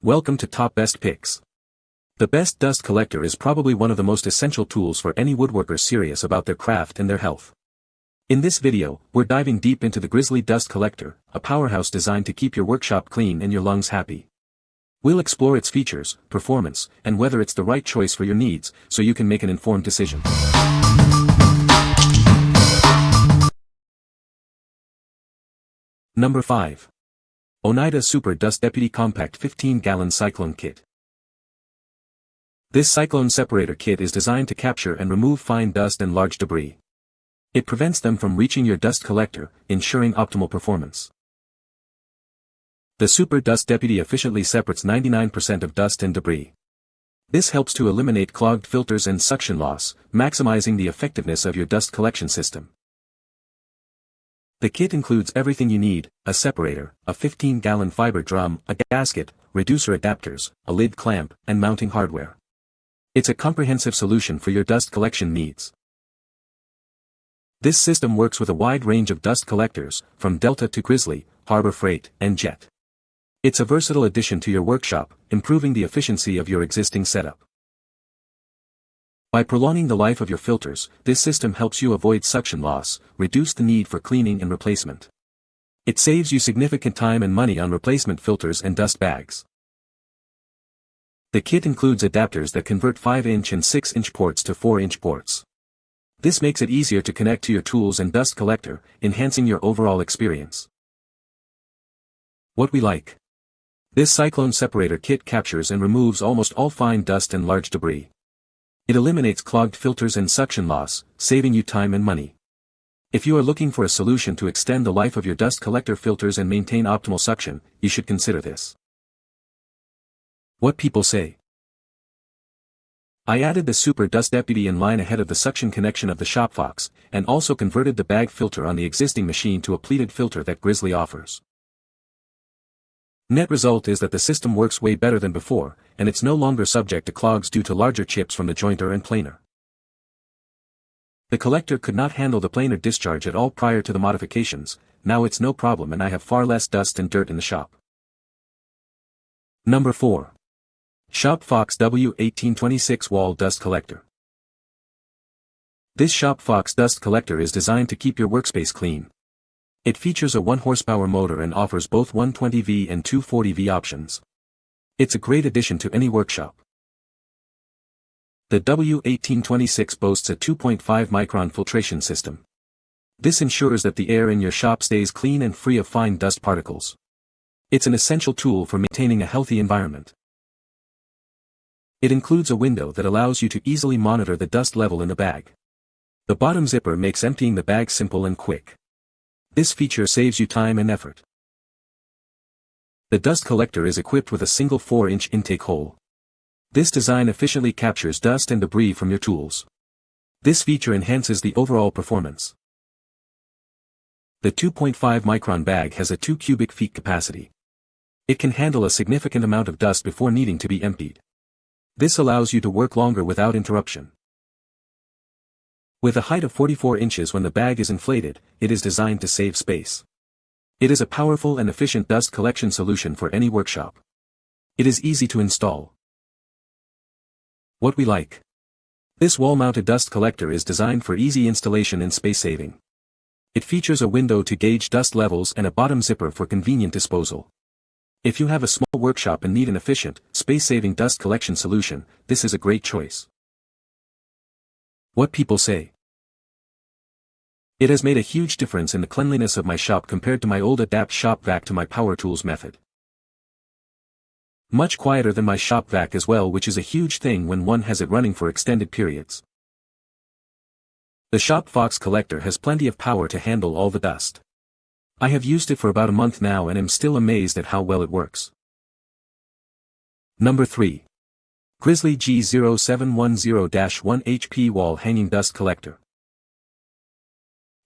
Welcome to Top Best Picks. The best dust collector is probably one of the most essential tools for any woodworker serious about their craft and their health. In this video, we're diving deep into the Grizzly Dust Collector, a powerhouse designed to keep your workshop clean and your lungs happy. We'll explore its features, performance, and whether it's the right choice for your needs, so you can make an informed decision. Number 5. Oneida Super Dust Deputy Compact 15-Gallon Cyclone Kit. This Cyclone separator kit is designed to capture and remove fine dust and large debris. It prevents them from reaching your dust collector, ensuring optimal performance. The Super Dust Deputy efficiently separates 99% of dust and debris. This helps to eliminate clogged filters and suction loss, maximizing the effectiveness of your dust collection system. The kit includes everything you need: a separator, a 15-gallon fiber drum, a gasket, reducer adapters, a lid clamp, and mounting hardware. It's a comprehensive solution for your dust collection needs. This system works with a wide range of dust collectors, from Delta to Grizzly, Harbor Freight, and Jet. It's a versatile addition to your workshop, improving the efficiency of your existing setup. By prolonging the life of your filters, this system helps you avoid suction loss, reduce the need for cleaning and replacement. It saves you significant time and money on replacement filters and dust bags. The kit includes adapters that convert 5-inch and 6-inch ports to 4-inch ports. This makes it easier to connect to your tools and dust collector, enhancing your overall experience. What we like. This Cyclone separator kit captures and removes almost all fine dust and large debris. It eliminates clogged filters and suction loss, saving you time and money. If you are looking for a solution to extend the life of your dust collector filters and maintain optimal suction, you should consider this. What people say. I added the Super Dust Deputy in line ahead of the suction connection of the ShopFox, and also converted the bag filter on the existing machine to a pleated filter that Grizzly offers. Net result is that the system works way better than before, and it's no longer subject to clogs due to larger chips from the jointer and planer. The collector could not handle the planer discharge at all prior to the modifications. Now it's no problem and I have far less dust and dirt in the shop. Number 4. ShopFox W1826 Wall Dust Collector. This ShopFox dust collector is designed to keep your workspace clean. It features a 1-horsepower motor and offers both 120V and 240V options. It's a great addition to any workshop. The W1826 boasts a 2.5-micron filtration system. This ensures that the air in your shop stays clean and free of fine dust particles. It's an essential tool for maintaining a healthy environment. It includes a window that allows you to easily monitor the dust level in the bag. The bottom zipper makes emptying the bag simple and quick. This feature saves you time and effort. The dust collector is equipped with a single 4-inch intake hole. This design efficiently captures dust and debris from your tools. This feature enhances the overall performance. The 2.5-micron bag has a 2 cubic feet capacity. It can handle a significant amount of dust before needing to be emptied. This allows you to work longer without interruption. With a height of 44 inches when the bag is inflated, it is designed to save space. It is a powerful and efficient dust collection solution for any workshop. It is easy to install. What we like. This wall-mounted dust collector is designed for easy installation and space saving. It features a window to gauge dust levels and a bottom zipper for convenient disposal. If you have a small workshop and need an efficient, space-saving dust collection solution, this is a great choice. What people say. It has made a huge difference in the cleanliness of my shop compared to my old Adapt shop vac to my power tools method. Much quieter than my shop vac as well, which is a huge thing when one has it running for extended periods. The ShopFox collector has plenty of power to handle all the dust. I have used it for about a month now and am still amazed at how well it works. Number 3. Grizzly G0710-1 HP Wall Hanging Dust Collector.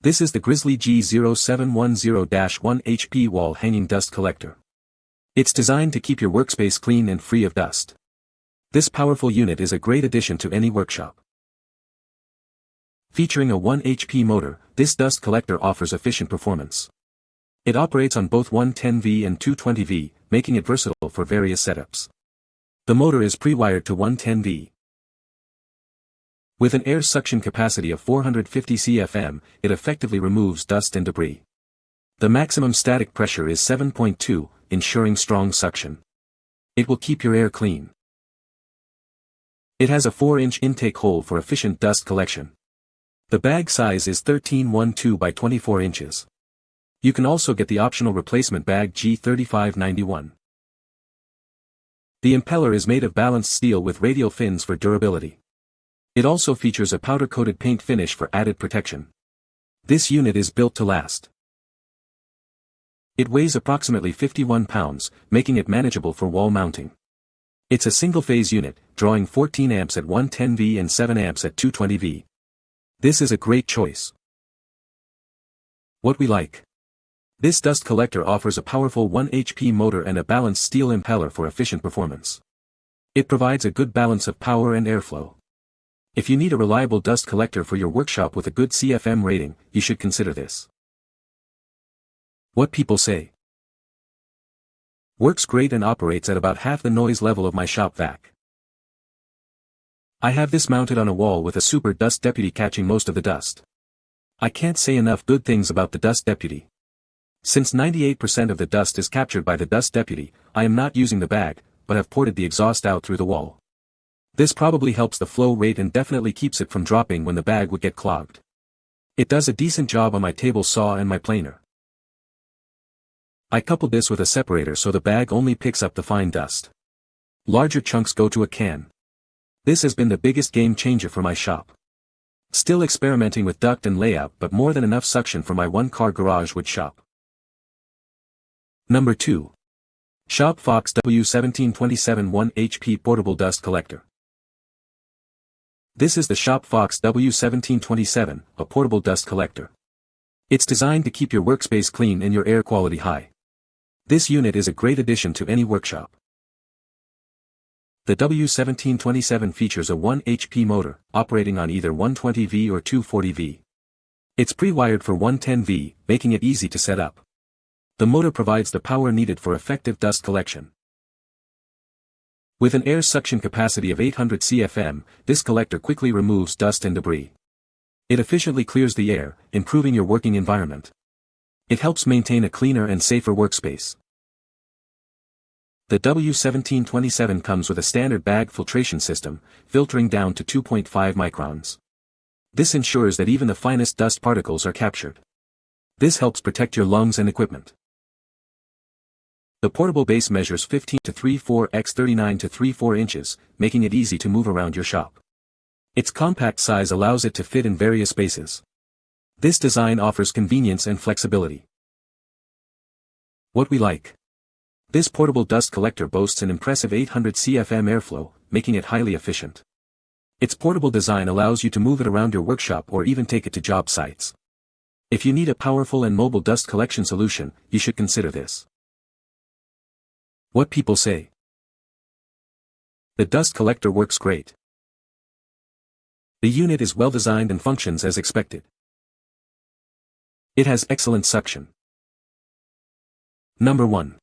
This is the Grizzly G0710-1 HP Wall Hanging Dust Collector. It's designed to keep your workspace clean and free of dust. This powerful unit is a great addition to any workshop. Featuring a 1 HP motor, this dust collector offers efficient performance. It operates on both 110V and 220V, making it versatile for various setups. The motor is pre-wired to 110V. With an air suction capacity of 450 cfm, it effectively removes dust and debris. The maximum static pressure is 7.2, ensuring strong suction. It will keep your air clean. It has a 4-inch intake hole for efficient dust collection. The bag size is 13.12 by 24 inches. You can also get the optional replacement bag G3591. The impeller is made of balanced steel with radial fins for durability. It also features a powder-coated paint finish for added protection. This unit is built to last. It weighs approximately 51 pounds, making it manageable for wall mounting. It's a single-phase unit, drawing 14 amps at 110V and 7 amps at 220V. This is a great choice. What we like. This dust collector offers a powerful 1 HP motor and a balanced steel impeller for efficient performance. It provides a good balance of power and airflow. If you need a reliable dust collector for your workshop with a good CFM rating, you should consider this. What people say. Works great and operates at about half the noise level of my shop vac. I have this mounted on a wall with a super dust deputy catching most of the dust. I can't say enough good things about the dust deputy. Since 98% of the dust is captured by the dust deputy, I am not using the bag, but have ported the exhaust out through the wall. This probably helps the flow rate and definitely keeps it from dropping when the bag would get clogged. It does a decent job on my table saw and my planer. I coupled this with a separator so the bag only picks up the fine dust. Larger chunks go to a can. This has been the biggest game changer for my shop. Still experimenting with duct and layout, but more than enough suction for my one-car garage wood shop. Number 2. Shop Fox W1727 1 HP Portable Dust Collector. This is the Shop Fox W1727, a portable dust collector. It's designed to keep your workspace clean and your air quality high. This unit is a great addition to any workshop. The W1727 features a 1 HP motor, operating on either 120V or 240V. It's pre-wired for 110V, making it easy to set up. The motor provides the power needed for effective dust collection. With an air suction capacity of 800 cfm, this collector quickly removes dust and debris. It efficiently clears the air, improving your working environment. It helps maintain a cleaner and safer workspace. The W1727 comes with a standard bag filtration system, filtering down to 2.5 microns. This ensures that even the finest dust particles are captured. This helps protect your lungs and equipment. The portable base measures 15 to 34 x 39 to 34 inches, making it easy to move around your shop. Its compact size allows it to fit in various spaces. This design offers convenience and flexibility. What we like. This portable dust collector boasts an impressive 800 cfm airflow, making it highly efficient. Its portable design allows you to move it around your workshop or even take it to job sites. If you need a powerful and mobile dust collection solution, you should consider this. What people say. The dust collector works great. The unit is well designed and functions as expected. It has excellent suction. Number 1.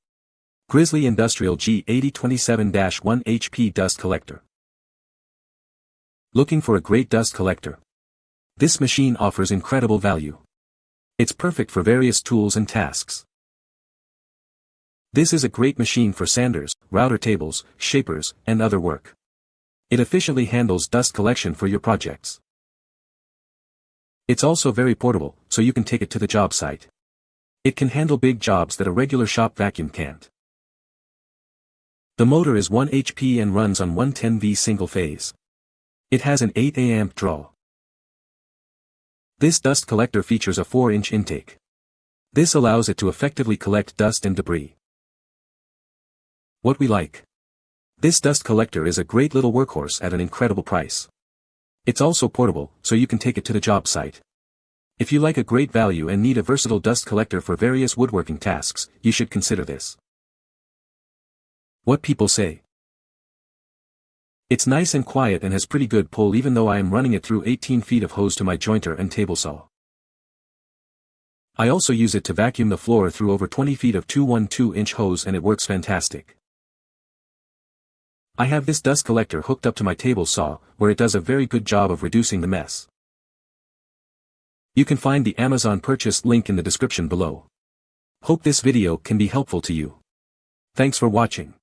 Grizzly Industrial G8027-1 HP Dust Collector. Looking for a great dust collector? This machine offers incredible value. It's perfect for various tools and tasks. This is a great machine for sanders, router tables, shapers, and other work. It efficiently handles dust collection for your projects. It's also very portable, so you can take it to the job site. It can handle big jobs that a regular shop vacuum can't. The motor is 1 HP and runs on 110V single phase. It has an 8 amp draw. This dust collector features a 4-inch intake. This allows it to effectively collect dust and debris. What we like. This dust collector is a great little workhorse at an incredible price. It's also portable, so you can take it to the job site. If you like a great value and need a versatile dust collector for various woodworking tasks, you should consider this. What people say. It's nice and quiet and has pretty good pull even though I am running it through 18 feet of hose to my jointer and table saw. I also use it to vacuum the floor through over 20 feet of 212-inch hose and it works fantastic. I have this dust collector hooked up to my table saw, where it does a very good job of reducing the mess. You can find the Amazon purchase link in the description below. Hope this video can be helpful to you. Thanks for watching.